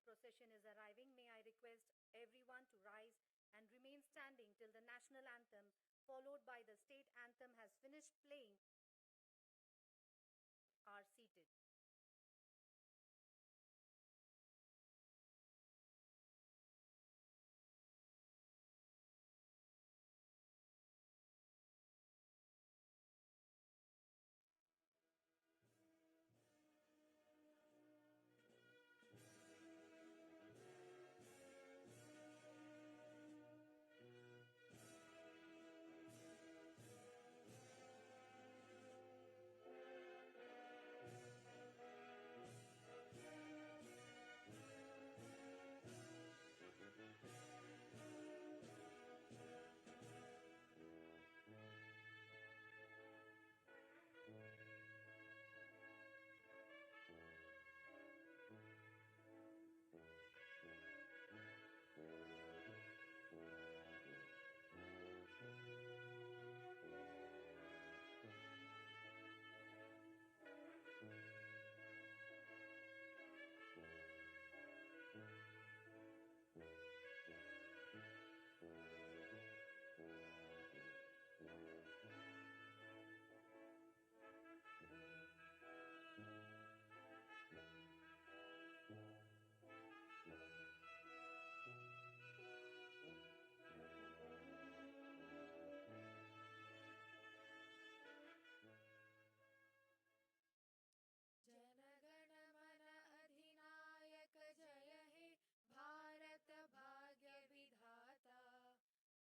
procession is arriving, may I request everyone to rise and remain standing till the national anthem, followed by the state anthem, has finished playing, are seated.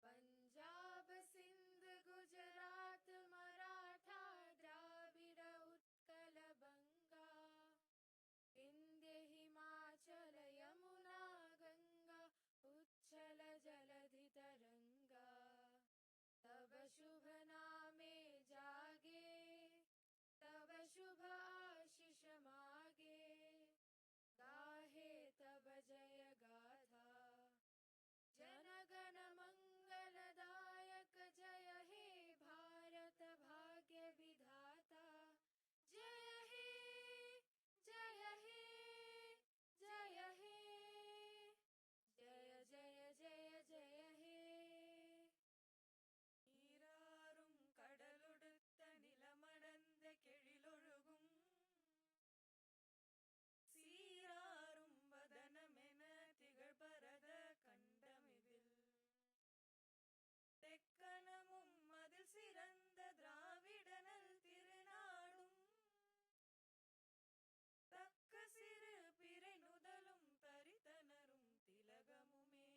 Punjab Sindh Gujarat Maratha Dravid Utkal बंगा विंध्य हिमाचल यमुना गंगा उच्छल जलधि तरंगा तब शुभ नामे जागे तब शुभ आशीष मागे गाहे तब जय गाथा जनगण मंगलदायक जय हे भारत भाग्य विधाता जय हे जय हे जय हे जय जय जय जय हे ஈராறும் கடலொடுத்த நிலமடந்த கெழிலொழுகும் சீராறும் வதனமென திகழ்பரத கண்டமிதில் தெக்கணமும் அதில் சிறந்த திராவிடனல் திருநாடும் தக்க சிறு பிறை நுதலும் தரித்தனரும் திலகமுமே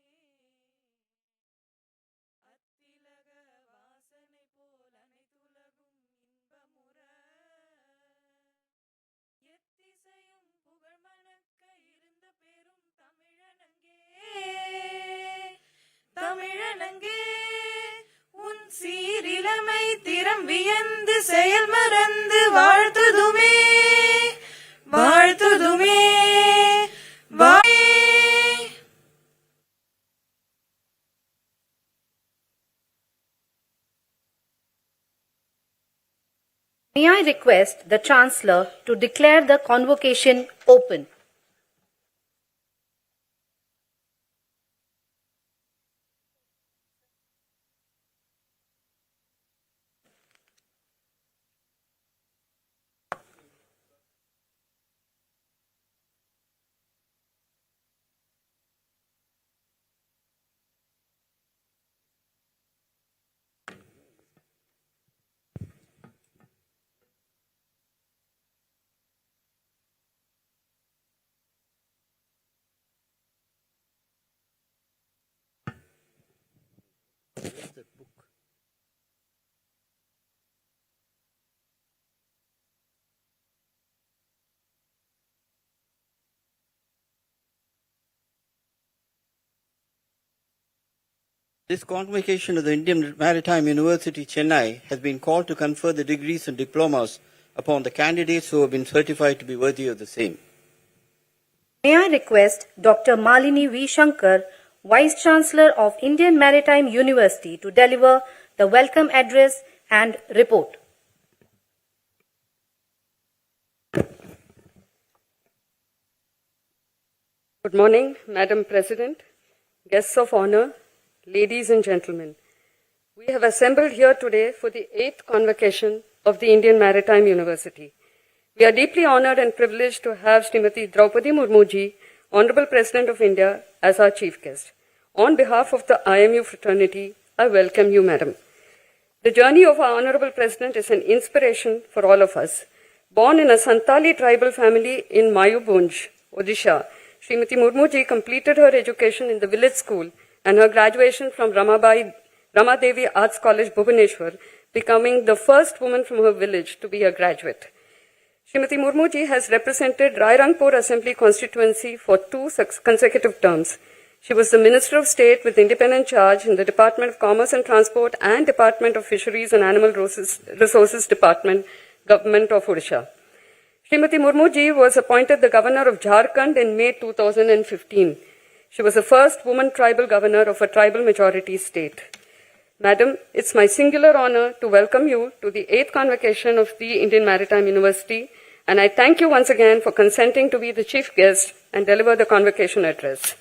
அத்திலக வாசனை போல் அனைத்துலகும் இன்பமுற எத்திசையும் புகழ் மணக்க இருந்த பெரும் தமிழனங்கே தமிழனங்கே உன் சீரிலமை திறம் வியந்து செயல் மறந்து வாழ்த்துதுமே வாழ்த்துதுமே May I request the Chancellor to declare the convocation open. Where's that book? This convocation of the Indian Maritime University, Chennai, has been called to confer the degrees and diplomas upon the candidates who have been certified to be worthy of the same. May I request Dr. Malini V. Shankar, Vice Chancellor of Indian Maritime University, to deliver the welcome address and report. Good morning, Madam President, guests of honor, ladies and gentlemen. We have assembled here today for the 8th convocation of the Indian Maritime University. We are deeply honored and privileged to have Srimati Droupadi Murmu ji, Honorable President of India, as our chief guest. On behalf of the IMU fraternity, I welcome you, Madam. The journey of our Honorable President is an inspiration for all of us. Born in a Santali tribal family in Mayubunj, Odisha, Srimati Murmu ji completed her education in the village school and her graduation from Ramadevi Arts College, Bhubaneswar, becoming the first woman from her village to be a graduate. Srimati Murmu ji has represented Rairangpur Assembly constituency for 2 consecutive terms. She was the Minister of State with independent charge in the Department of Commerce and Transport and Department of Fisheries and Animal Resources Department, Government of Odisha. Srimati Murmu ji was appointed the Governor of Jharkhand in May 2015. She was the first woman tribal governor of a tribal majority state. Madam, it's my singular honor to welcome you to the 8th convocation of the Indian Maritime University, and I thank you once again for consenting to be the chief guest and deliver the convocation address.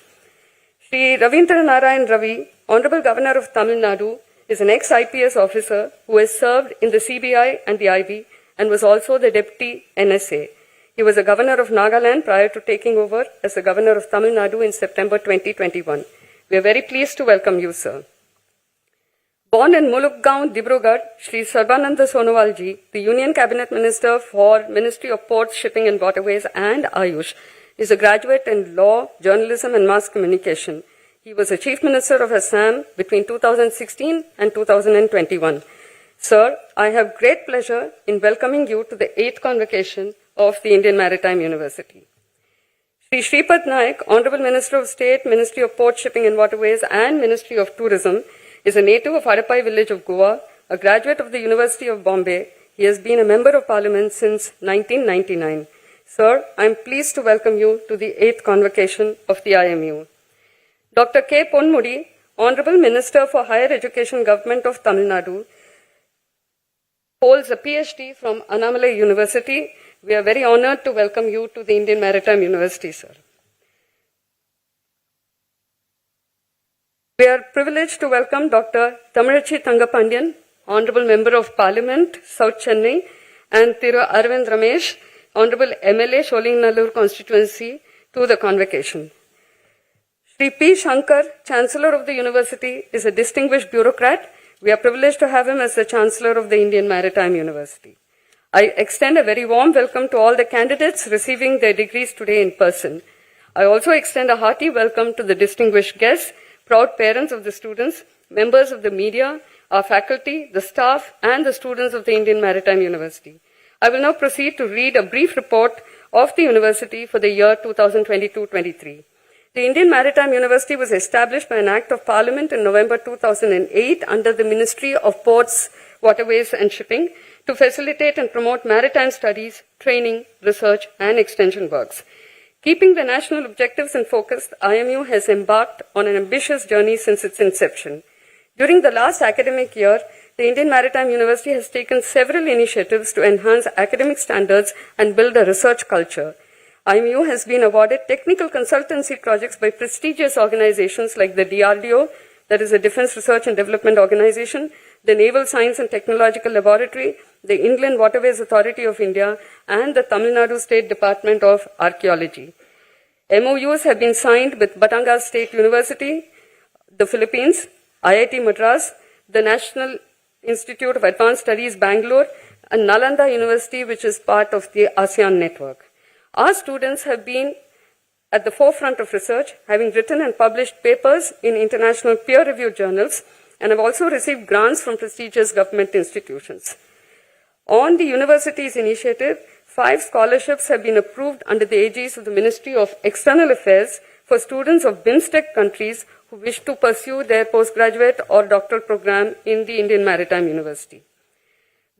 Shri Ravi, Honorable Governor of Tamil Nadu, is an ex-IPS officer who has served in the CBI and the IB and was also the Deputy NSA. He was a governor of Nagaland prior to taking over as the governor of Tamil Nadu in September 2021. We are very pleased to welcome you, sir. Born in Mulukgaon, Dibrugarh, Shri Sarbananda Sonowal ji, the Union Cabinet Minister for Ministry of Ports, Shipping and Waterways and Ayush, is a graduate in law, journalism and mass communication. He was a Chief Minister of Assam between 2016 and 2021. Sir, I have great pleasure in welcoming you to the 8th convocation of the Indian Maritime University. Shri Shripad Naik, Honorable Minister of State, Ministry of Ports, Shipping and Waterways and Ministry of Tourism, is a native of Arapai village of Goa, a graduate of the University of Bombay. He has been a Member of Parliament since 1999. Sir, I am pleased to welcome you to the 8th convocation of the IMU. Dr. K. Ponmudi, Honorable Minister for Higher Education, Government of Tamil Nadu, holds a PhD from Annamalai University. We are very honored to welcome you to the Indian Maritime University, sir. We are privileged to welcome Dr. Tamarachi Thangapandian, Honorable Member of Parliament, South Chennai, and Thiru Arvind Ramesh, Honorable MLA, Sholingnallur constituency, to the convocation. Shri P. Shankar, Chancellor of the University, is a distinguished bureaucrat. We are privileged to have him as the Chancellor of the Indian Maritime University. I extend a very warm welcome to all the candidates receiving their degrees today in person. I also extend a hearty welcome to the distinguished guests, proud parents of the students, members of the media, our faculty, the staff, and the students of the Indian Maritime University. I will now proceed to read a brief report of the university for the year 2022-23. The Indian Maritime University was established by an Act of Parliament in November 2008 under the Ministry of Ports, Waterways and Shipping to facilitate and promote maritime studies, training, research and extension works. Keeping the national objectives in focus, the IMU has embarked on an ambitious journey since its inception. During the last academic year, the Indian Maritime University has taken several initiatives to enhance academic standards and build a research culture. IMU has been awarded technical consultancy projects by prestigious organizations like the DRDO, that is the Defense Research and Development Organization, the Naval Science and Technological Laboratory, the Inland Waterways Authority of India, and the Tamil Nadu State Department of Archaeology. MOUs have been signed with Batangas State University, the Philippines, IIT Madras, the National Institute of Advanced Studies, Bangalore, and Nalanda University, which is part of the ASEAN network. Our students have been at the forefront of research, having written and published papers in international peer-reviewed journals, and have also received grants from prestigious government institutions. On the university's initiative, 5 scholarships have been approved under the aegis of the Ministry of External Affairs for students of BIMSTEC countries who wish to pursue their postgraduate or doctoral program in the Indian Maritime University.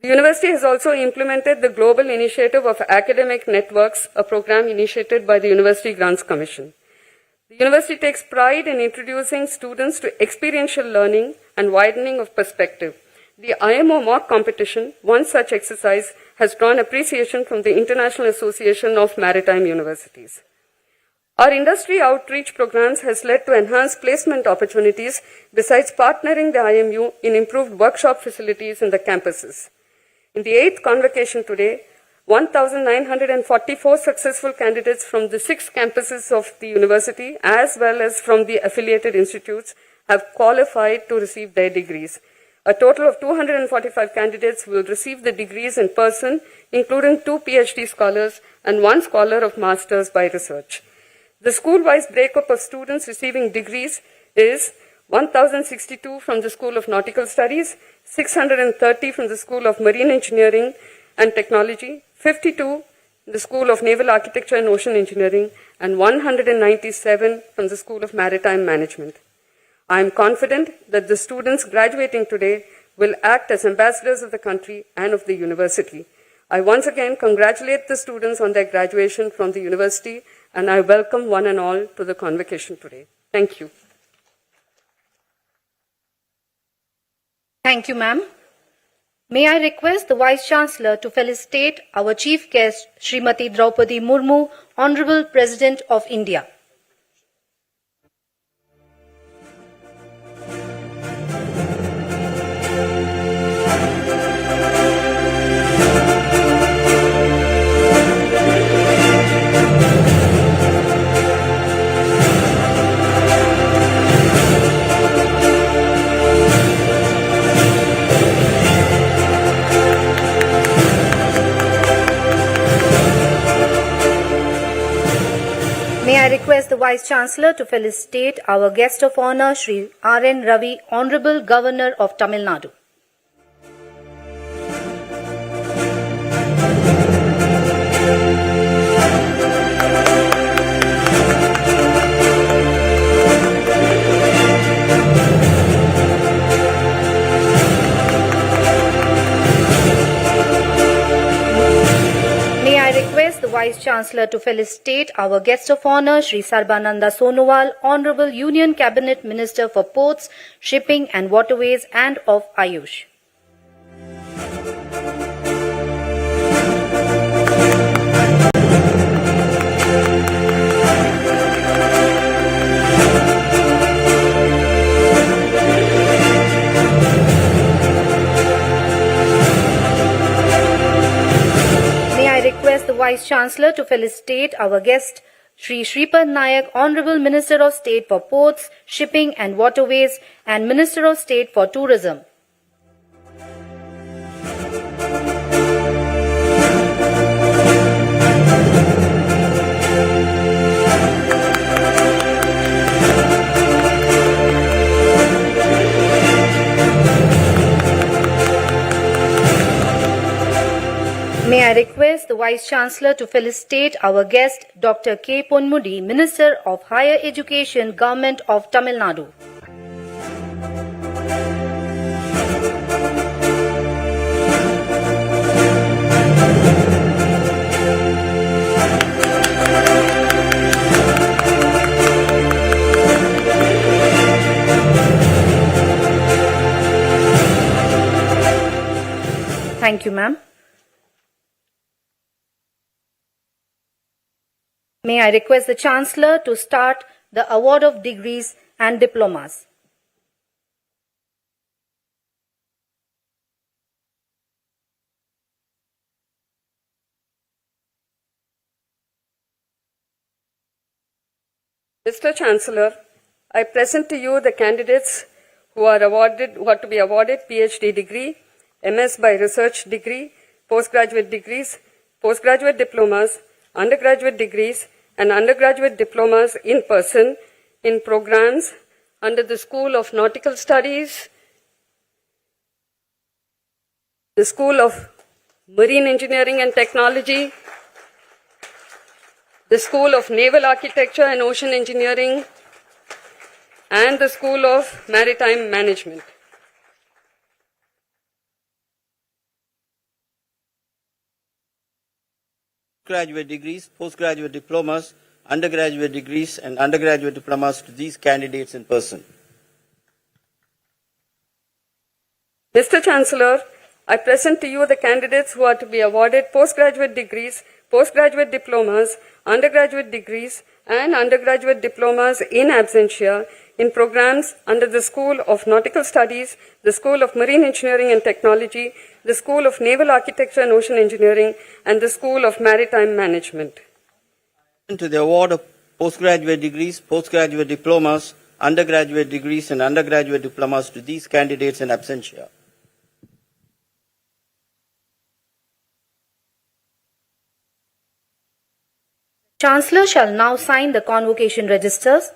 The university has also implemented the Global Initiative of Academic Networks, a program initiated by the University Grants Commission. The university takes pride in introducing students to experiential learning and widening of perspective. The IMO mock competition, one such exercise, has drawn appreciation from the International Association of Maritime Universities. Our industry outreach programs has led to enhanced placement opportunities besides partnering the IMU in improved workshop facilities in the campuses. In the 8th convocation today, 1,944 successful candidates from the 6 campuses of the university as well as from the affiliated institutes have qualified to receive their degrees. A total of 245 candidates will receive the degrees in person, including 2 PhD scholars and 1 scholar of masters by research. The school-wise breakup of students receiving degrees is 1,062 from the School of Nautical Studies, 630 from the School of Marine Engineering and Technology, 52 in the School of Naval Architecture and Ocean Engineering, and 197 from the School of Maritime Management. I am confident that the students graduating today will act as ambassadors of the country and of the university. I once again congratulate the students on their graduation from the university, and I welcome one and all to the convocation today. Thank you. Thank you, ma'am. May I request the Vice Chancellor to felicitate our Chief Guest, Srimati Droupadi Murmu, Honorable President of India. May I request the Vice Chancellor to felicitate our guest of honor, Shri R.N. Ravi, Honorable Governor of Tamil Nadu. May I request the Vice Chancellor to felicitate our guest of honor, Shri Sarbananda Sonowal, Honorable Union Cabinet Minister for Ports, Shipping and Waterways and of Ayush. Request the Vice Chancellor to felicitate our guest, Shri Shripad Nayak, Honorable Minister of State for Ports, Shipping and Waterways and Minister of State for Tourism. May I request the Vice Chancellor to felicitate our guest, Dr. K. Ponmudi, Minister of Higher Education, Government of Tamil Nadu. Thank you, ma'am. May I request the Chancellor to start the award of degrees and diplomas. Mr. Chancellor, I present to you the candidates who are to be awarded PhD degree, MS by research degree, postgraduate degrees, postgraduate diplomas, undergraduate degrees and undergraduate diplomas in person in programs under the School of Nautical Studies, the School of Marine Engineering and Technology, the School of Naval Architecture and Ocean Engineering, and the School of Maritime Management. Graduate degrees, postgraduate diplomas, undergraduate degrees and undergraduate diplomas to these candidates in person. Mr. Chancellor, I present to you the candidates who are to be awarded postgraduate degrees, postgraduate diplomas, undergraduate degrees and undergraduate diplomas in absentia in programs under the School of Nautical Studies, the School of Marine Engineering and Technology, the School of Naval Architecture and Ocean Engineering, and the School of Maritime Management. To the award of postgraduate degrees, postgraduate diplomas, undergraduate degrees, and undergraduate diplomas to these candidates in absentia. Chancellor shall now sign the convocation registers.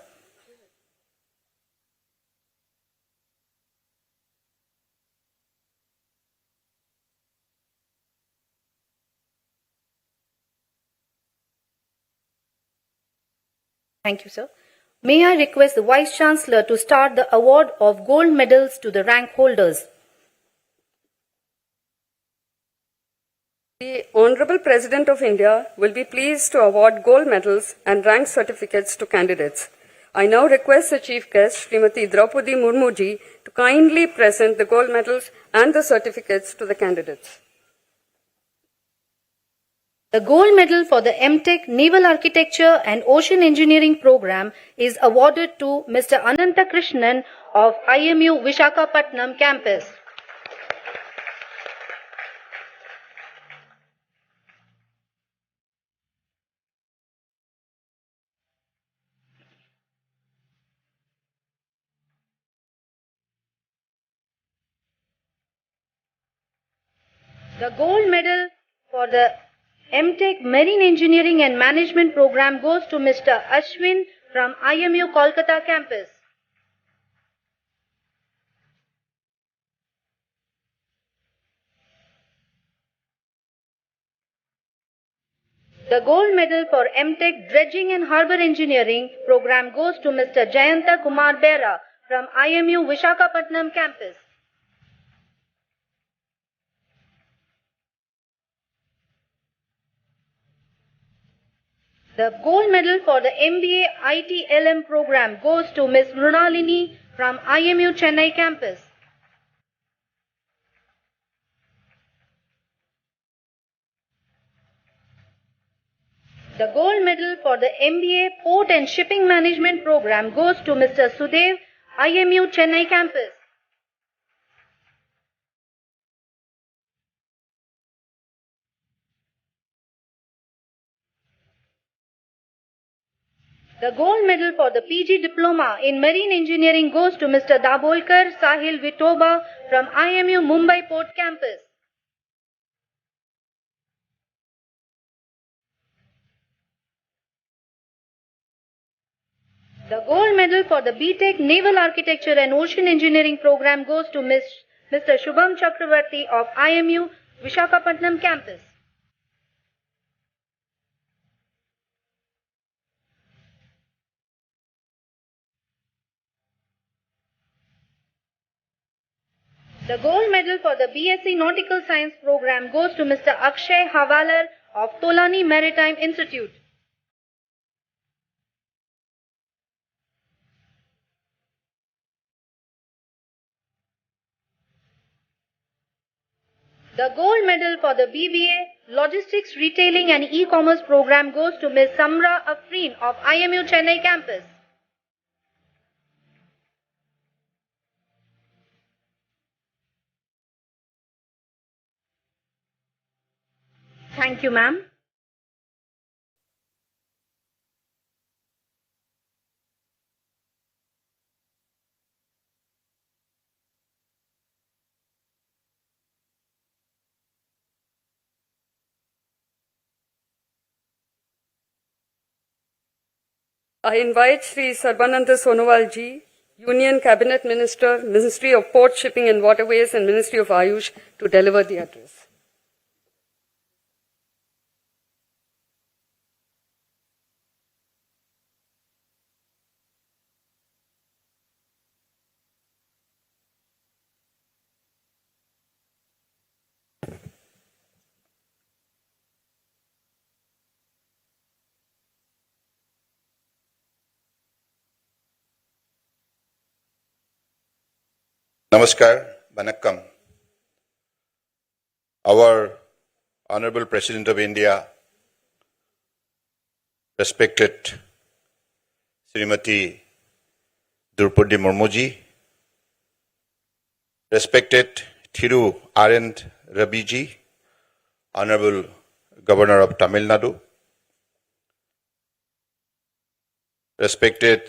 Thank you, sir. May I request the Vice Chancellor to start the award of gold medals to the rank holders. The Honorable President of India will be pleased to award gold medals and rank certificates to candidates. I now request the Chief Guest, Srimati Droupadi Murmu ji, to kindly present the gold medals and the certificates to the candidates. The gold medal for the MTech Naval Architecture and Ocean Engineering program is awarded to Mr. Ananta Krishnan of IMU Visakhapatnam campus. The gold medal for the MTech Marine Engineering and Management program goes to Mr. Ashwin from IMU Kolkata campus. The gold medal for MTech Dredging and Harbour Engineering program goes to Mr. Jayanta Kumar Bera from IMU Visakhapatnam campus. The gold medal for the MBA ITLM program goes to Ms. Mrunalini from IMU Chennai campus. The gold medal for the MBA Port and Shipping Management program goes to Mr. Sudev, IMU Chennai campus. The gold medal for the PG Diploma in Marine Engineering goes to Mr. Dabolkar Sahil Vitoba from IMU Mumbai Port campus. The gold medal for the BTech Naval Architecture and Ocean Engineering program goes to Mr. Shubham Chakravarti of IMU Visakhapatnam campus. The gold medal for the BSc Nautical Science program goes to Mr. Akshay Havalar of Tolani Maritime Institute. The gold medal for the BBA Logistics, Retailing and E-Commerce program goes to Ms. Samra Afreen of IMU Chennai campus. Thank you, ma'am. I invite Sri Sarbananda Sonowal ji, Union Cabinet Minister, Ministry of Port, Shipping and Waterways and Ministry of Ayush to deliver the address. Namaskar, Vanakkam. Our Honorable President of India, respected Srimati Droupadi Murmu ji, respected Thiru R.N. Ravi ji, Honorable Governor of Tamil Nadu, respected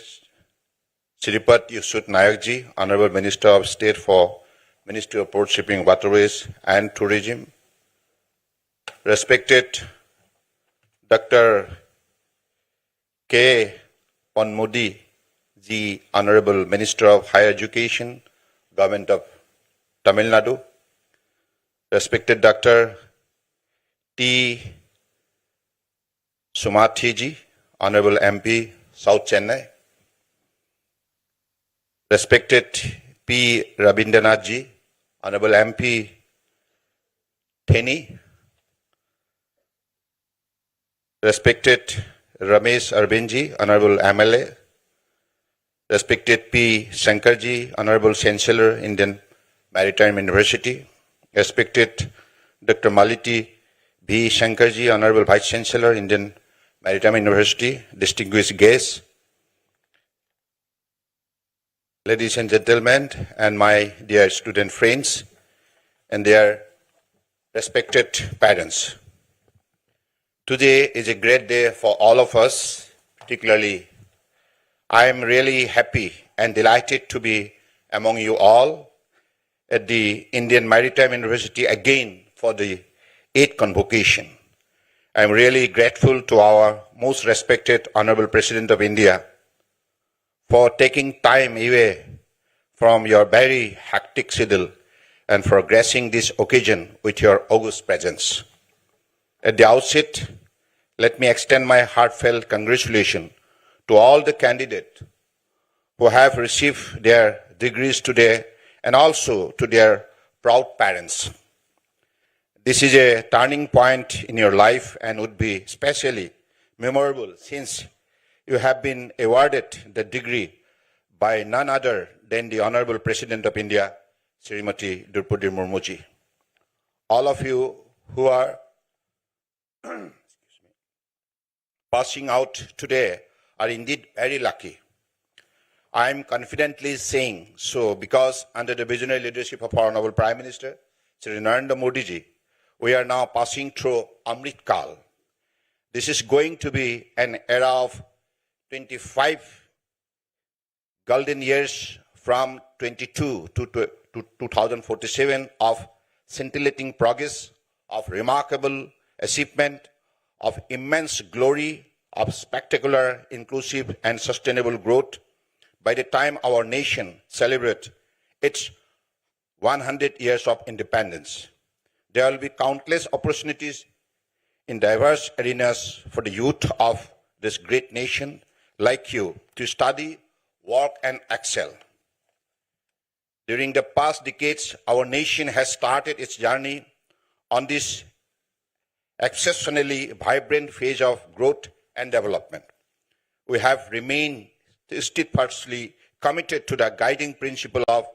Shripad Yusuf Nayak ji, Honorable Minister of State for Ministry of Port Shipping, Waterways and Tourism, respected Dr. K. Ponmudi ji, Honorable Minister of Higher Education, Government of Tamil Nadu, respected Dr. T. Sumathi ji, Honorable MP, South Chennai, respected P. Rabindranath ji, Honorable MP, Theni, respected Ramesh Arvind ji, Honorable MLA, respected P. Shankar ji, Honorable Chancellor, Indian Maritime University, respected Dr. Maliti B. Shankar ji, Honorable Vice Chancellor, Indian Maritime University, distinguished guests, ladies and gentlemen, and my dear student friends, and their respected parents. Today is a great day for all of us, particularly I am really happy and delighted to be among you all at the Indian Maritime University again for the 8th Convocation. I am really grateful to our most respected Honorable President of India for taking time away from your very hectic schedule and for gracing this occasion with your august presence. At the outset, let me extend my heartfelt congratulations to all the candidates who have received their degrees today and also to their proud parents. This is a turning point in your life and would be especially memorable since you have been awarded the degree by none other than the Honorable President of India, Srimati Droupadi Murmu ji. All of you who are passing out today are indeed very lucky. I am confidently saying so because under the visionary leadership of our Honorable Prime Minister, Shri Narendra Modi ji, we are now passing through Amrit Kal. This is going to be an era of 25 golden years from 22 to 2047 of scintillating progress, of remarkable achievement, of immense glory, of spectacular, inclusive and sustainable growth. By the time our nation celebrates its 100 years of independence, there will be countless opportunities in diverse arenas for the youth of this great nation like you to study, work and excel. During the past decades, our nation has started its journey on this exceptionally vibrant phase of growth and development. We have remained steadfastly committed to the guiding principle of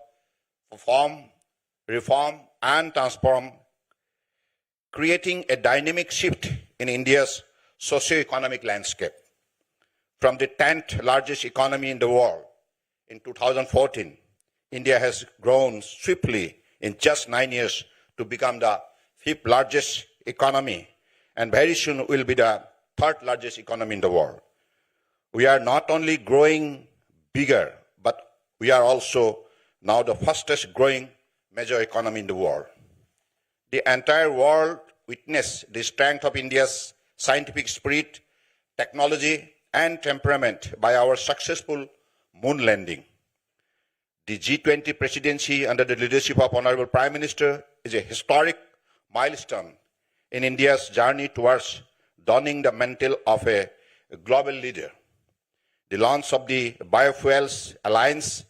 reform and transform, creating a dynamic shift in India's socio-economic landscape. From the 10th largest economy in the world in 2014, India has grown swiftly in just 9 years to become the 5th largest economy and very soon will be the 3rd largest economy in the world. We are not only growing bigger, but we are also now the fastest growing major economy in the world. The entire world witnessed the strength of India's scientific spirit, technology, and temperament by our successful moon landing. The G20 presidency under the leadership of Honorable Prime Minister is a historic milestone in India's journey towards donning the mantle of a global leader. The launch of the Biofuels Alliance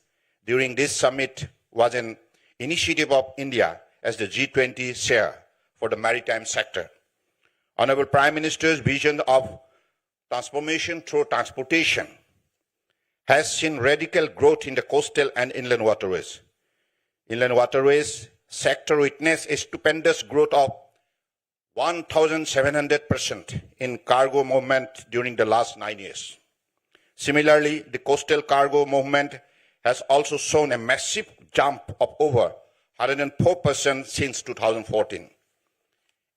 during this summit was an initiative of India as the G20 chair for the maritime sector. Honorable Prime Minister's vision of transformation through transportation has seen radical growth in the coastal and inland waterways. Inland waterways sector witnessed a stupendous growth of 1,700% in cargo movement during the last 9 years. Similarly, the coastal cargo movement has also shown a massive jump of over 104% since 2014.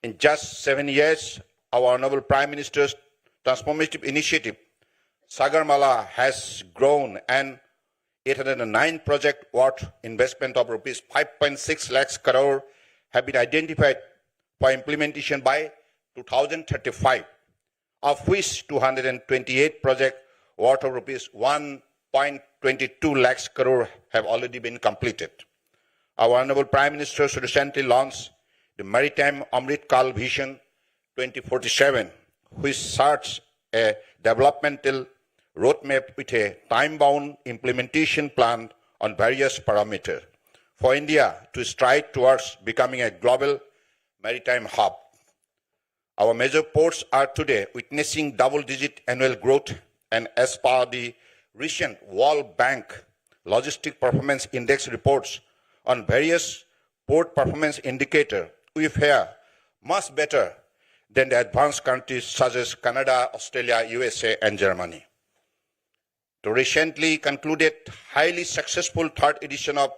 In just 7 years, our Honorable Prime Minister's transformative initiative, Sagarmala, has grown, and 809 project worth investment of rupees 5.6 lakhs crore have been identified for implementation by 2035, of which 228 projects worth of rupees 1.22 lakhs crore have already been completed. Our Honorable Prime Minister recently launched the Maritime Amrit Kal Vision 2047, which starts a developmental roadmap with a time-bound implementation plan on various parameters for India to stride towards becoming a global maritime hub. Our major ports are today witnessing double-digit annual growth, and as per the recent World Bank Logistic Performance Index reports on various port performance indicators, we fare much better than the advanced countries such as Canada, Australia, USA, and Germany. The recently concluded highly successful third edition of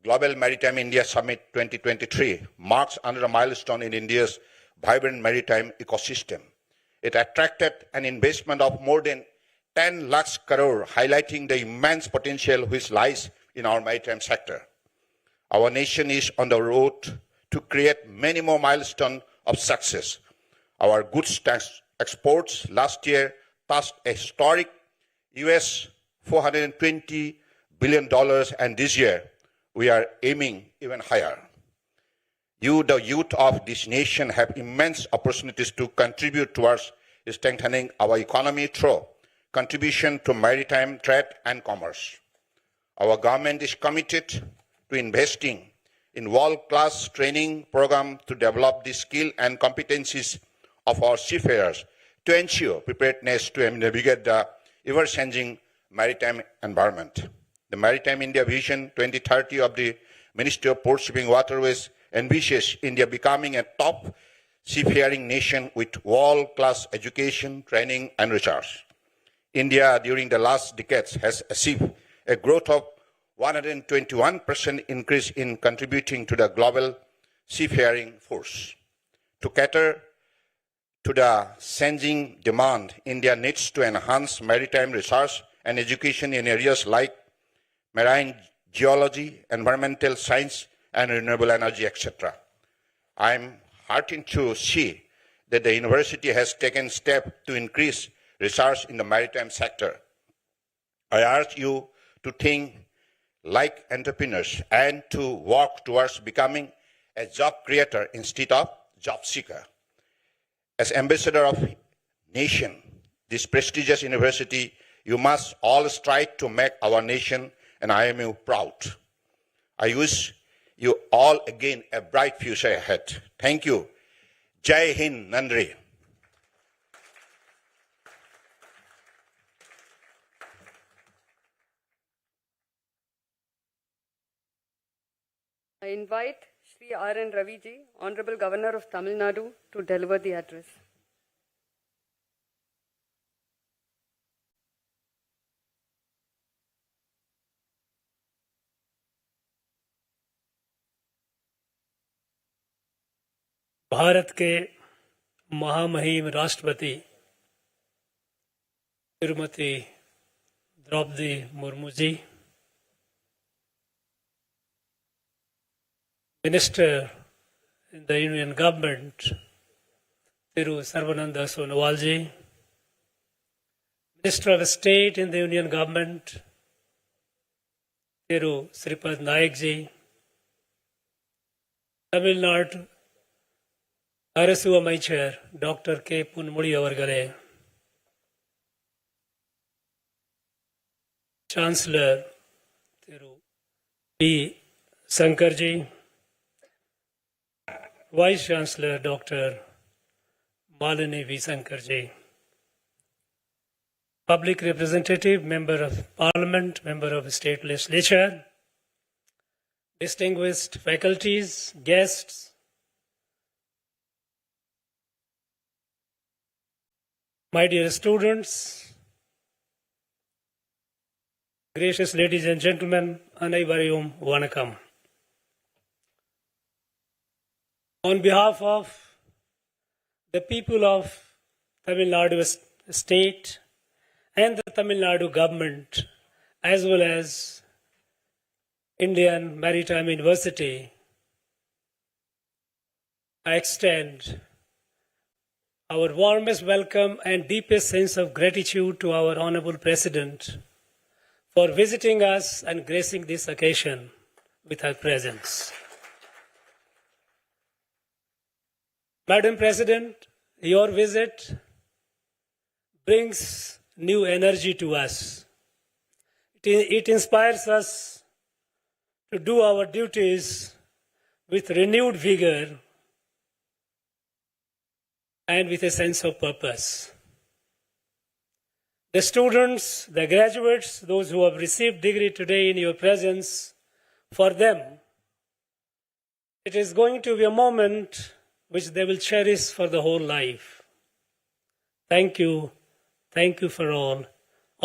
Global Maritime India Summit 2023 marks another milestone in India's vibrant maritime ecosystem. It attracted an investment of more than 10 lakhs crore, highlighting the immense potential which lies in our maritime sector. Our nation is on the road to create many more milestones of success. Our goods exports last year touched a historic US $420 billion, and this year we are aiming even higher. You, the youth of this nation, have immense opportunities to contribute towards strengthening our economy through contribution to maritime trade and commerce. Our government is committed to investing in world-class training programs to develop the skill and competencies of our seafarers to ensure preparedness to navigate the ever-changing maritime environment. The Maritime India Vision 2030 of the Ministry of Port Shipping Waterways envisages India becoming a top seafaring nation with world-class education, training, and research. India, during the last decades, has achieved a growth of 121% increase in contributing to the global seafaring force. To cater to the changing demand, India needs to enhance maritime research and education in areas like marine geology, environmental science, and renewable energy, etc. I am heartened to see that the university has taken steps to increase research in the maritime sector. I urge you to think like entrepreneurs and to work towards becoming a job creator instead of job seeker. As ambassador of nation, this prestigious university, you must all strive to make our nation and IMU proud. I wish you all again a bright future ahead. Thank you. Jai Hind, Nandri. I invite Shri R.N. Ravi ji, Honorable Governor of Tamil Nadu, to deliver the address. Bharat के महामहिम राष्ट्रपति Shrimati Draupadi Murmu ji, Minister in the Union Government, Thiru Sarvananda Sonowal ji, Minister of State in the Union Government, Thiru Sripad Naik ji, Tamil Nadu அரசு அமைச்சர் doctor K Ponmudi அவர்களே, chancellor திரு P Shankarji, Vice Chancellor Dr. Malini V. Sankarji, Public Representative, Member of Parliament, Member of State Legislature, distinguished faculties, guests, my dear students, Gracious ladies and gentlemen, அனைவரையும் வணக்கம். On behalf of the people of Tamil Nadu state and the Tamil Nadu government, as well as Indian Maritime University, I extend our warmest welcome and deepest sense of gratitude to our Honorable President for visiting us and gracing this occasion with her presence. Madam President, your visit brings new energy to us. It inspires us to do our duties with renewed vigor and with a sense of purpose. The students, the graduates, those who have received degree today in your presence, for them, it is going to be a moment which they will cherish for the whole life. Thank you for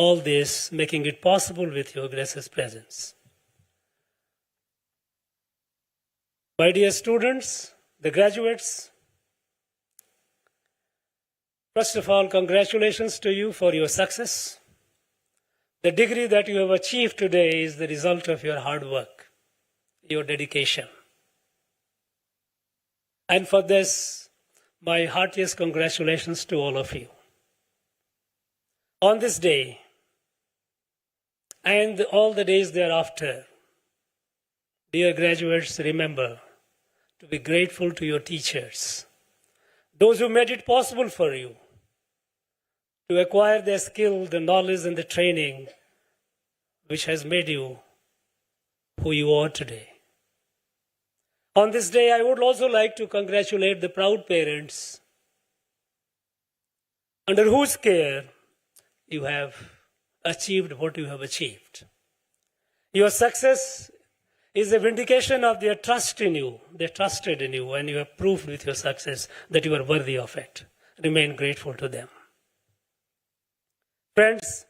all this, making it possible with your gracious presence. My dear students, the graduates, first of all, congratulations to you for your success. The degree that you have achieved today is the result of your hard work, your dedication. And for this, my heartiest congratulations to all of you. On this day, and all the days thereafter, dear graduates, remember to be grateful to your teachers, those who made it possible for you to acquire the skill, the knowledge, and the training which has made you who you are today. On this day, I would also like to congratulate the proud parents under whose care you have achieved what you have achieved. Your success is a vindication of their trust in you. They trusted in you, and you have proved with your success that you are worthy of it. Remain grateful to them. Friends,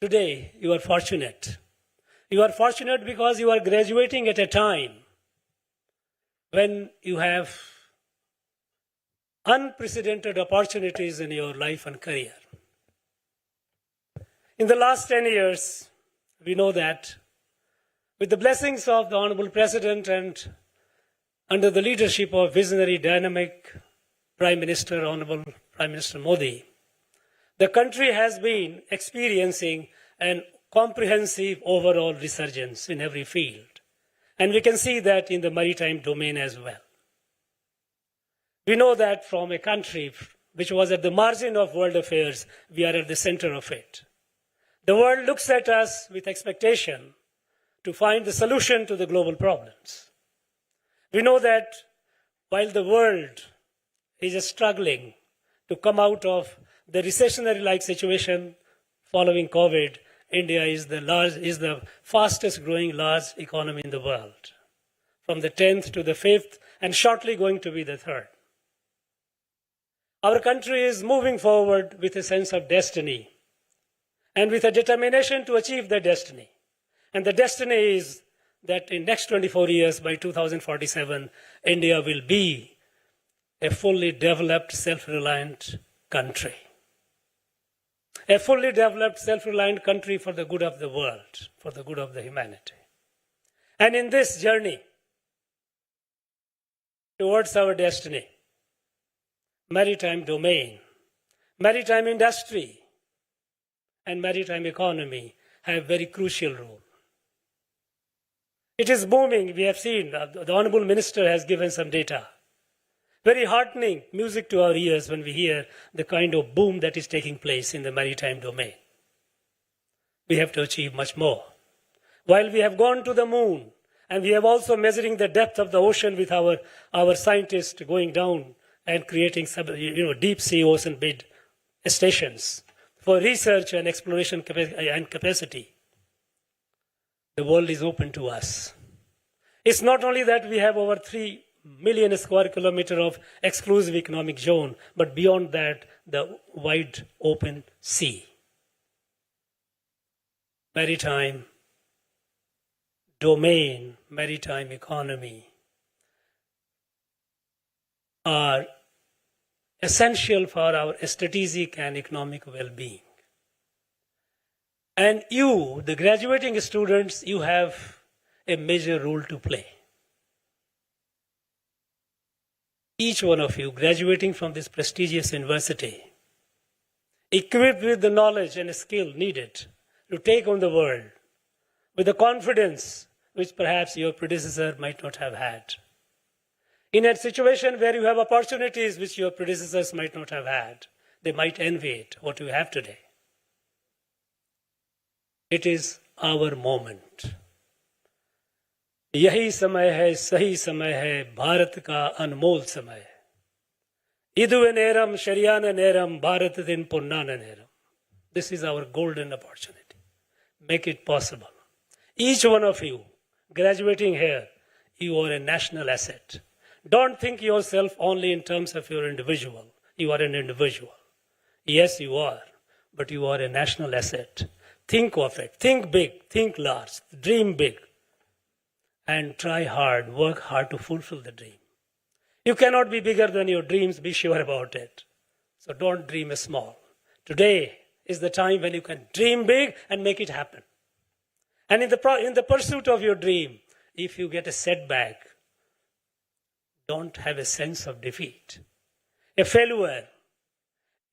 today you are fortunate. You are fortunate because you are graduating at a time when you have unprecedented opportunities in your life and career. In the last 10 years, we know that with the blessings of the Honorable President and under the leadership of visionary, dynamic Prime Minister, Honorable Prime Minister Modi, the country has been experiencing an comprehensive overall resurgence in every field. And we can see that in the maritime domain as well. We know that from a country which was at the margin of world affairs, we are at the center of it. The world looks at us with expectation to find the solution to the global problems. We know that while the world is struggling to come out of the recessionary-like situation following COVID, India is the fastest growing large economy in the world, from the 10th to the 5th, and shortly going to be the 3rd. Our country is moving forward with a sense of destiny and with a determination to achieve that destiny. And the destiny is that in next 24 years, by 2047, India will be a fully developed, self-reliant country. A fully developed, self-reliant country for the good of the world, for the good of the humanity. And in this journey towards our destiny, maritime domain, maritime industry, and maritime economy have very crucial role. It is booming. We have seen, the Honorable Minister has given some data. Very heartening music to our ears when we hear the kind of boom that is taking place in the maritime domain. We have to achieve much more. While we have gone to the moon, and we have also measuring the depth of the ocean with our scientists going down and creating deep sea ocean bed stations for research and exploration and capacity, the world is open to us. It's not only that we have over 3 million square kilometers of exclusive economic zone, but beyond that, the wide open sea. maritime domain, maritime economy are essential for our strategic and economic well-being. And you, the graduating students, you have a major role to play. Each one of you graduating from this prestigious university, equipped with the knowledge and skill needed to take on the world with the confidence which perhaps your predecessor might not have had. In a situation where you have opportunities which your predecessors might not have had, they might envy it, what you have today. It is our moment. यही समय है, सही समय है, भारत का अनमोल समय है. इदुवे नेरम शरियान नेरम भारत दिन पुन्नान Neram. This is our golden opportunity. Make it possible. Each one of you graduating here, you are a national asset. Don't think yourself only in terms of your individual. You are an individual. Yes, you are, but you are a national asset. Think of it. Think big. Think large. Dream big. And try hard. Work hard to fulfill the dream. You cannot be bigger than your dreams. Be sure about it. So don't dream small. Today is the time when you can dream big and make it happen. And in the pursuit of your dream, if you get a setback, don't have a sense of defeat. A failure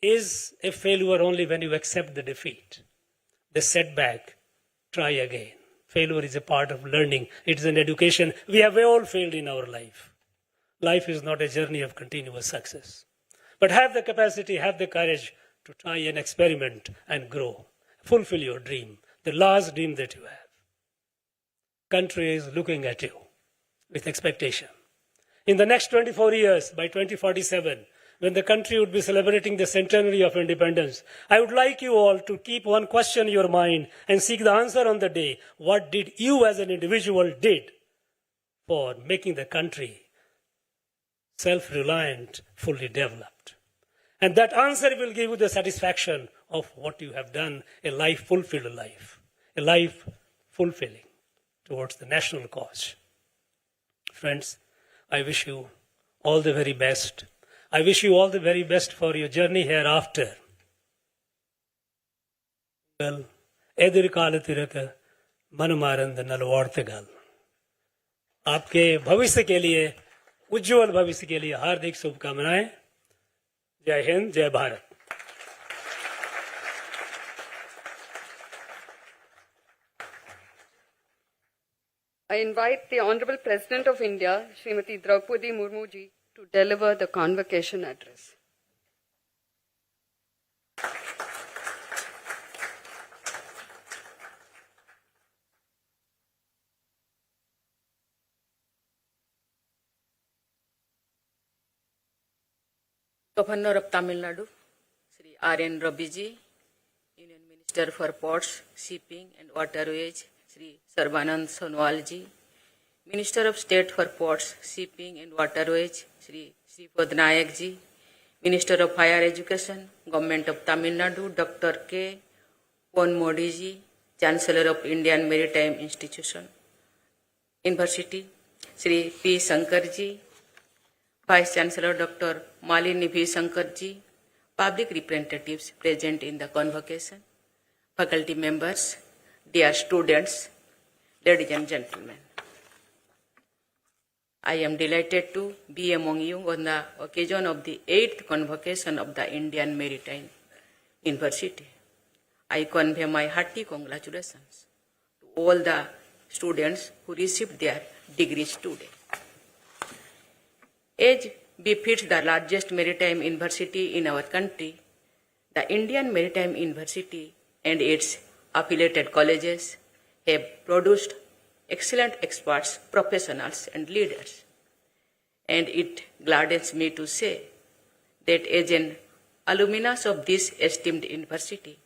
is a failure only when you accept the defeat. The setback, try again. Failure is a part of learning. It is an education. We have all failed in our life. Life is not a journey of continuous success. But have the capacity, have the courage to try and experiment and grow. Fulfill your dream, the last dream that you have. Country is looking at you with expectation. In the next 24 years, by 2047, when the country would be celebrating the centenary of independence, I would like you all to keep one question in your mind and seek the answer on the day. What did you as an individual did for making the country self-reliant, fully developed? And that answer will give you the satisfaction of what you have done, a life fulfilled life, a life fulfilling towards the national cause. Friends, I wish you all the very best. I wish you all the very best for your journey hereafter. Well, एदिरकालतिरक मनमारंद नलवार्तगल. आपके भविष्य के लिए, उज्जवल भविष्य के लिए हार्दिक शुभकामनाएं. जय हिंद, जय Bharat. I invite the Honorable President of India, Srimati Droupadi Murmu ji, to deliver the convocation address. Governor of Tamil Nadu, Sri R.N. Ravi ji, Union Minister for Ports, Shipping and Waterways, Sri Sarbanand Sonowal ji, Minister of State for Ports, Shipping and Waterways, Sri Sripad Nayak ji, Minister of Higher Education, Government of Tamil Nadu, Dr. K. Pon Modi ji, Chancellor of Indian Maritime Institution, University, Sri P. Shankar ji, Vice Chancellor Dr. Malini V. Shankar ji, public representatives present in the convocation, faculty members, dear students, ladies and gentlemen. I am delighted to be among you on the occasion of the 8th convocation of the Indian Maritime University. I convey my hearty congratulations to all the students who received their degrees today. As befits the largest maritime university in our country, the Indian Maritime University and its affiliated colleges have produced excellent experts, professionals, and leaders. And it gladdens me to say that as an alumnus of this esteemed university,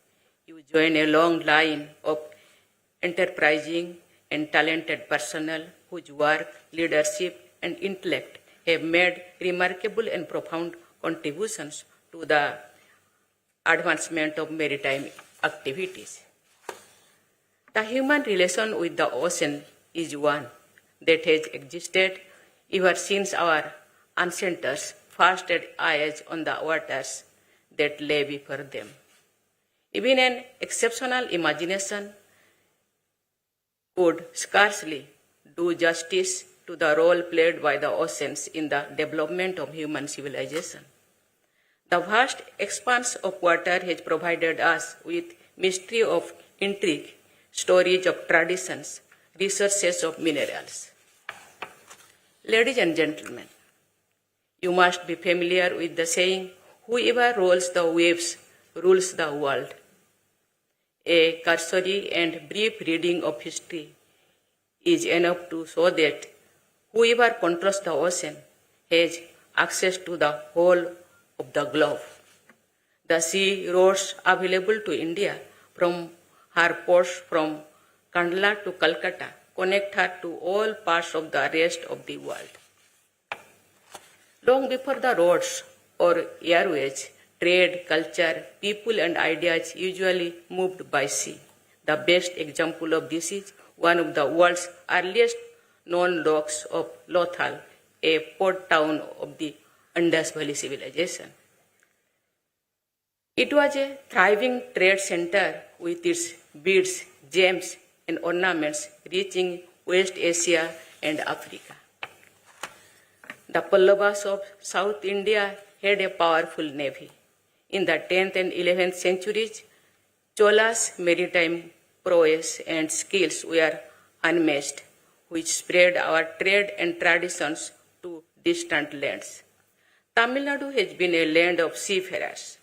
you join a long line of enterprising and talented personnel whose work, leadership, and intellect have made remarkable and profound contributions to the advancement of maritime activities. The human relation with the ocean is one that has existed ever since our ancestors first set eyes on the waters that lay before them. Even an exceptional imagination could scarcely do justice to the role played by the oceans in the development of human civilization. The vast expanse of water has provided us with mystery of intrigue, storage of traditions, resources of minerals. Ladies and gentlemen, you must be familiar with the saying, whoever rolls the waves rules the world. A cursory and brief reading of history is enough to show that whoever controls the ocean has access to the whole of the globe. The sea roads available to India from her ports from Kandla to Calcutta connect her to all parts of the rest of the world. Long before the roads or airways, trade, culture, people and ideas usually moved by sea. The best example of this is one of the world's earliest known docks of Lothal, a port town of the Indus Valley civilization. It was a thriving trade center with its beads, gems, and ornaments reaching West Asia and Africa. The Pallavas of South India had a powerful navy. In the 10th and 11th centuries, Chola's maritime prowess and skills were unmatched, which spread our trade and traditions to distant lands. Tamil Nadu has been a land of seafarers.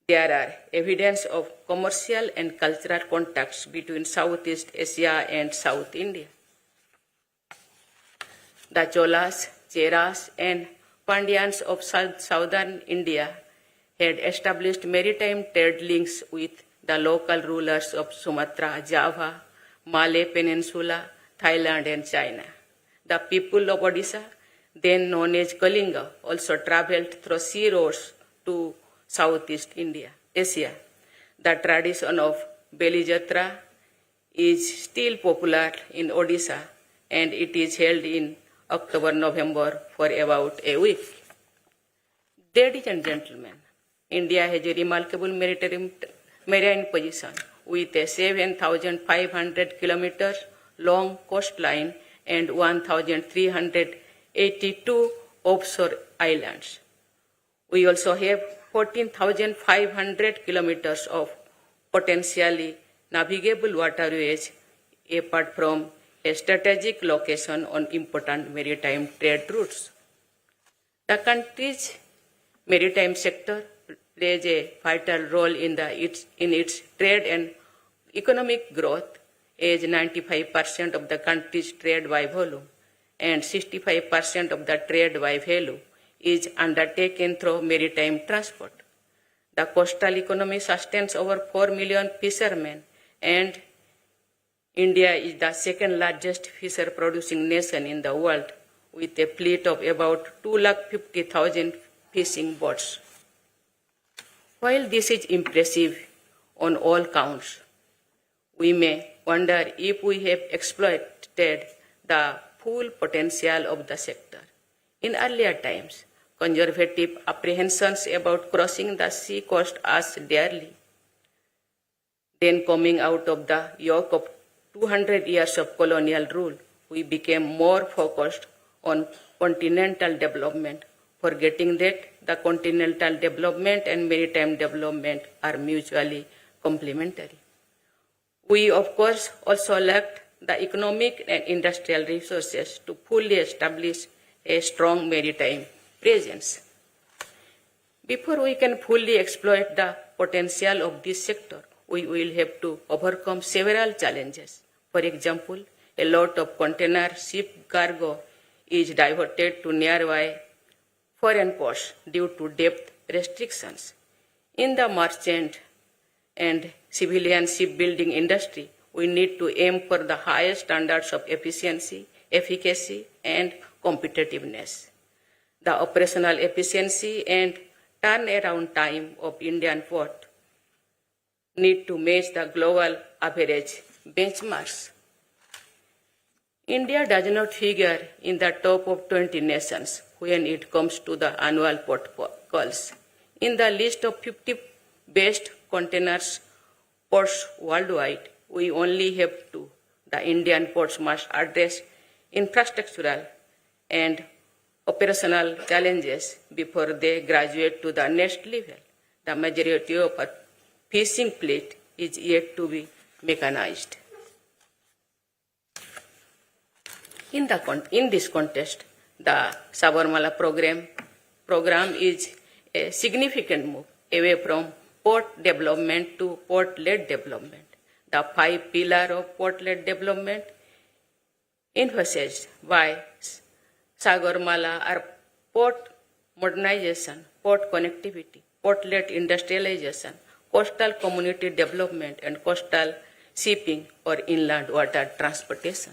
There are evidence of commercial and cultural contacts between Southeast Asia and South India. The Cholas, Cheras, and Pandyans of southern India had established maritime trade links with the local rulers of Sumatra, Java, Malay Peninsula, Thailand, and China. The people of Odisha, then known as Kalinga, also traveled through sea roads to Southeast Asia. The tradition of Beli Jatra is still popular in Odisha, and it is held in October-November for about a week. Ladies and gentlemen, India has a remarkable marine position with a 7,500 kilometers long coastline and 1,382 offshore islands. We also have 14,500 kilometers of potentially navigable waterways apart from a strategic location on important maritime trade routes. The country's maritime sector plays a vital role in its trade and economic growth, as 95% of the country's trade by volume and 65% of the trade by value is undertaken through maritime transport. The coastal economy sustains over 4 million fishermen, and India is the second largest fisher producing nation in the world with a fleet of about 250,000 fishing boats. While this is impressive on all counts, we may wonder if we have exploited the full potential of the sector. In earlier times, conservative apprehensions about crossing the sea cost us dearly. Then, coming out of the yoke of 200 years of colonial rule, we became more focused on continental development, forgetting that the continental development and maritime development are mutually complementary. We, of course, also lacked the economic and industrial resources to fully establish a strong maritime presence. Before we can fully exploit the potential of this sector, we will have to overcome several challenges. For example, a lot of container ship cargo is diverted to nearby foreign ports due to depth restrictions. In the merchant and civilian shipbuilding industry, we need to aim for the highest standards of efficiency, efficacy, and competitiveness. The operational efficiency and turnaround time of Indian port need to match the global average benchmarks. India does not figure in the top of 20 nations when it comes to the annual port calls. In the list of 50 best containers ports worldwide, we only have two. The Indian ports must address infrastructural and operational challenges before they graduate to the next level. The majority of our fishing fleet is yet to be mechanized. In this context, the Sabarmala program is a significant move away from port development to port-led development. The 5 pillars of port-led development emphasized by Sagarmala are port modernization, port connectivity, port-led industrialization, coastal community development, and coastal shipping or inland water transportation.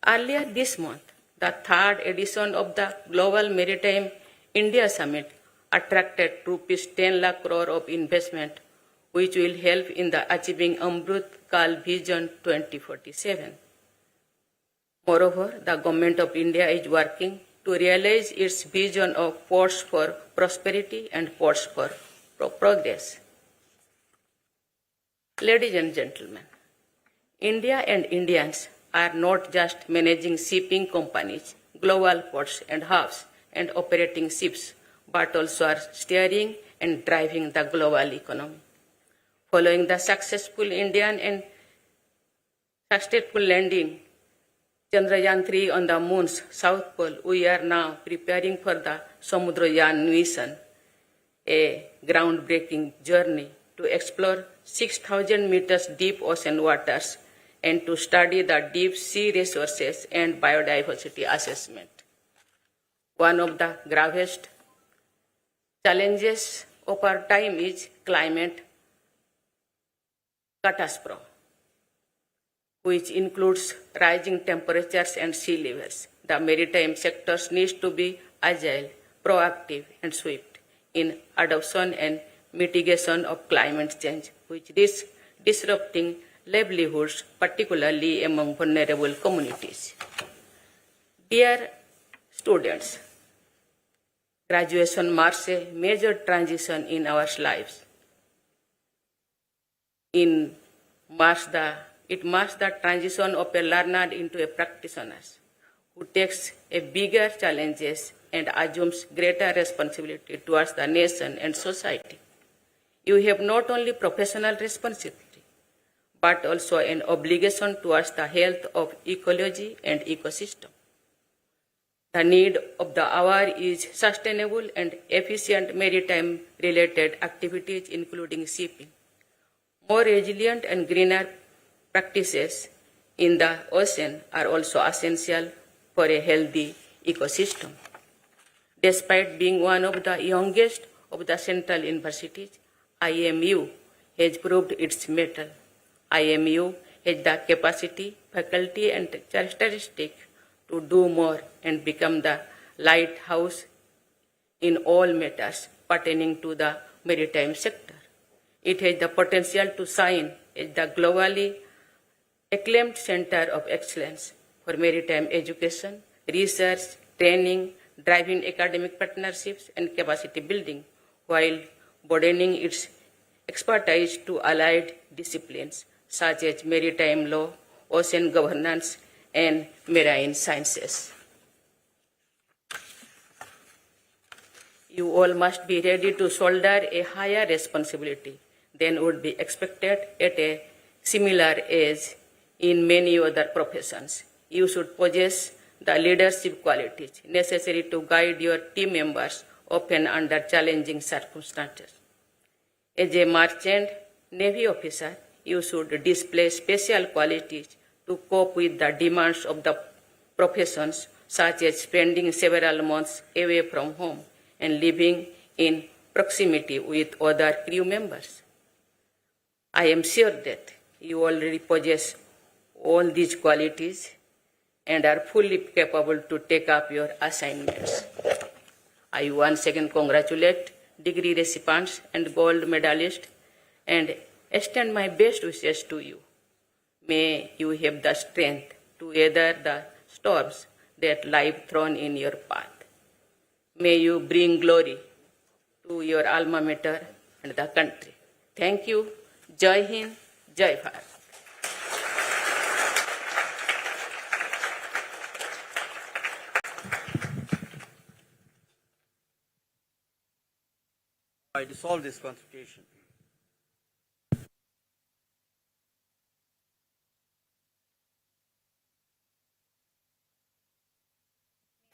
Earlier this month, the 3rd edition of the Global Maritime India Summit attracted rupees 10 lakh crore of investment, which will help in the achieving Amrut Kal Vision 2047. Moreover, the Government of India is working to realize its vision of ports for prosperity and ports for progress. Ladies and gentlemen, India and Indians are not just managing shipping companies, global ports and hubs, and operating ships, but also are steering and driving the global economy. Following the successful Indian and successful landing Chandrayaan 3 on the moon's south pole, we are now preparing for the Samudrayaan mission, a groundbreaking journey to explore 6,000 meters deep ocean waters and to study the deep sea resources and biodiversity assessment. One of the gravest challenges of our time is climate catastrophe, which includes rising temperatures and sea levels. The maritime sectors needs to be agile, proactive, and swift in adoption and mitigation of climate change, which is disrupting livelihoods, particularly among vulnerable communities. Dear students, graduation marks a major transition in our lives. It marks the transition of a learner into a practitioner who takes a bigger challenges and assumes greater responsibility towards the nation and society. You have not only professional responsibility, but also an obligation towards the health of ecology and ecosystem. The need of the hour is sustainable and efficient maritime-related activities, including shipping. More resilient and greener practices in the ocean are also essential for a healthy ecosystem. Despite being one of the youngest of the central universities, IMU has proved its mettle. IMU has the capacity, faculty, and characteristic to do more and become the lighthouse in all matters pertaining to the maritime sector. It has the potential to shine as the globally acclaimed center of excellence for maritime education, research, training, driving academic partnerships, and capacity building, while broadening its expertise to allied disciplines such as maritime law, ocean governance, and marine sciences. You all must be ready to shoulder a higher responsibility than would be expected at a similar age in many other professions. You should possess the leadership qualities necessary to guide your team members, often under challenging circumstances. As a merchant Navy officer, you should display special qualities to cope with the demands of the professions, such as spending several months away from home and living in proximity with other crew members. I am sure that you already possess all these qualities and are fully capable to take up your assignments. I once again congratulate degree recipients and gold medalists and extend my best wishes to you. May you have the strength to weather the storms that life thrown in your path. May you bring glory to your alma mater and the country. Thank you. Jai Hind, Jai Bharat. I dissolve this convocation.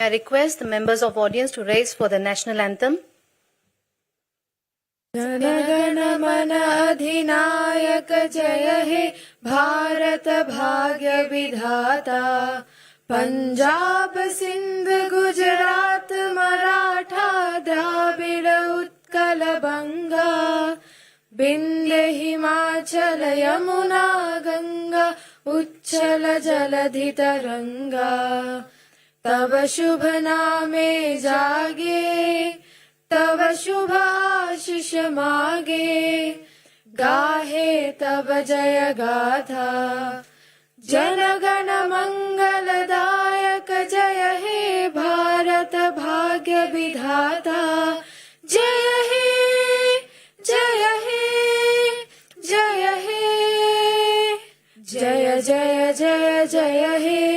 I request the members of audience to raise for the national anthem. जनगण मन अधिनायक जय हे भारत भाग्य विधाता पंजाब सिंध गुजरात मराठा द्राविड उत्कल बंगा विंध्य हिमाचल यमुना गंगा उच्चल जलधि तरंगा तब शुभ नामे जागे तब शुभ आशीष मागे गाहे तब जय गाथा जनगण मंगलदायक जय हे भारत भाग्य विधाता जय हे जय हे जय हे जय जय जय जय हे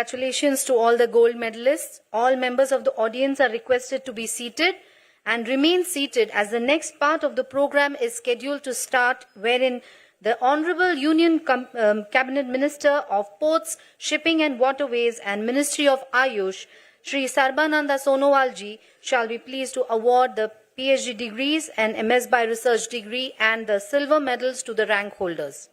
Congratulations to all the gold medalists. All members of the audience are requested to be seated and remain seated as the next part of the program is scheduled to start, wherein the Honorable Union Cabinet Minister of Ports, Shipping and Waterways and Ministry of Ayush, Shri Sarbananda Sonowal ji, shall be pleased to award the PhD degrees and MS by Research degree and the silver medals to the rank holders.